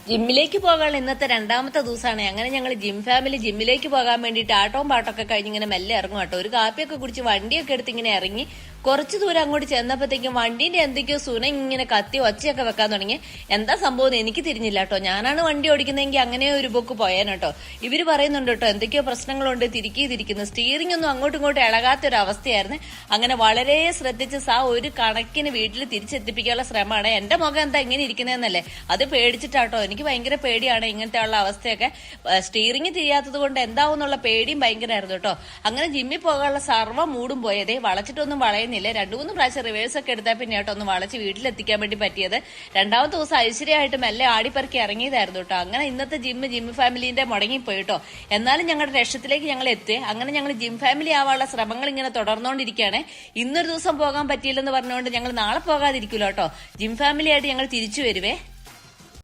ജിമ്മിലേക്ക് പോകാനുള്ള ഇന്നത്തെ രണ്ടാമത്തെ ദിവസമാണ്. അങ്ങനെ ഞങ്ങൾ ജിം ഫാമിലി ജിമ്മിലേക്ക് പോകാൻ വേണ്ടിയിട്ട് ആട്ടവും പാട്ടൊക്കെ കഴിഞ്ഞ് ഇങ്ങനെ മെല്ലെ ഇറങ്ങും കേട്ടോ. ഒരു കാപ്പിയൊക്കെ കുടിച്ച് വണ്ടിയൊക്കെ എടുത്ത് ഇങ്ങനെ ഇറങ്ങി കുറച്ചു ദൂരം അങ്ങോട്ട് ചെന്നപ്പോഴത്തേക്കും വണ്ടീന്റെ എന്തൊക്കെയോ സുന ഇങ്ങനെ കത്തി ഒച്ചയൊക്കെ വെക്കാൻ തുടങ്ങി. എന്താ സംഭവം എനിക്ക് തിരിഞ്ഞില്ല കേട്ടോ. ഞാനാണ് വണ്ടി ഓടിക്കുന്നതെങ്കിൽ അങ്ങനെ ഒരു ബുക്ക് പോയേനെ കേട്ടോ. ഇവര് പറയുന്നുണ്ട് കേട്ടോ എന്തൊക്കെയോ പ്രശ്നങ്ങളുണ്ട്, തിരിക്കുന്നു. സ്റ്റീറിംഗ് ഒന്നും അങ്ങോട്ടും ഇങ്ങോട്ടും ഇളകാത്തൊരു അവസ്ഥയായിരുന്നു. അങ്ങനെ വളരെ ശ്രദ്ധിച്ച് ഒരു കണക്കിന് വീട്ടിൽ തിരിച്ചെത്തിപ്പിക്കാനുള്ള ശ്രമമാണ്. എന്റെ മുഖം എന്താ ഇങ്ങനെ ഇരിക്കുന്നതെന്നല്ലേ, അത് പേടിച്ചിട്ടാട്ടോ. എനിക്ക് ഭയങ്കര പേടിയാണ് ഇങ്ങനത്തെ ഉള്ള അവസ്ഥയൊക്കെ. സ്റ്റീറിംഗ് തിരിയാത്തത് കൊണ്ട് എന്താവും എന്നുള്ള പേടിയും ഭയങ്കരമായിരുന്നു കേട്ടോ. അങ്ങനെ ജിമ്മിൽ പോകാനുള്ള സർവ്വ മൂടും പോയതേ. വളച്ചിട്ടൊന്നും വളയുന്നില്ല. 2-3 പ്രാവശ്യം റിവേഴ്സ് ഒക്കെ എടുത്താൽ പിന്നെ കേട്ടോ ഒന്ന് വളച്ച് വീട്ടിലെത്തിക്കാൻ വേണ്ടി പറ്റിയത്. രണ്ടാമത്തെ ദിവസം ഐശ്വര്യമായിട്ട് മെല്ലെ ആടിപ്പറക്കി ഇറങ്ങിയതായിരുന്നു കേട്ടോ. അങ്ങനെ ഇന്നത്തെ ജിം ഫാമിലിന്റെ മുടങ്ങിപ്പോയി കേട്ടോ. എന്നാലും ഞങ്ങളുടെ ലക്ഷ്യത്തിലേക്ക് ഞങ്ങൾ എത്തി. അങ്ങനെ ഞങ്ങൾ ജിം ഫാമിലി ആവാനുള്ള ശ്രമങ്ങൾ ഇങ്ങനെ തുടർന്നുകൊണ്ടിരിക്കുകയാണ്. ഇന്നൊരു ദിവസം പോകാൻ പറ്റിയില്ലെന്ന് പറഞ്ഞുകൊണ്ട് ഞങ്ങൾ നാളെ പോകാതിരിക്കുമല്ലോ കേട്ടോ. ജിം ഫാമിലി ആയിട്ട് ഞങ്ങൾ തിരിച്ചു വരുവേ.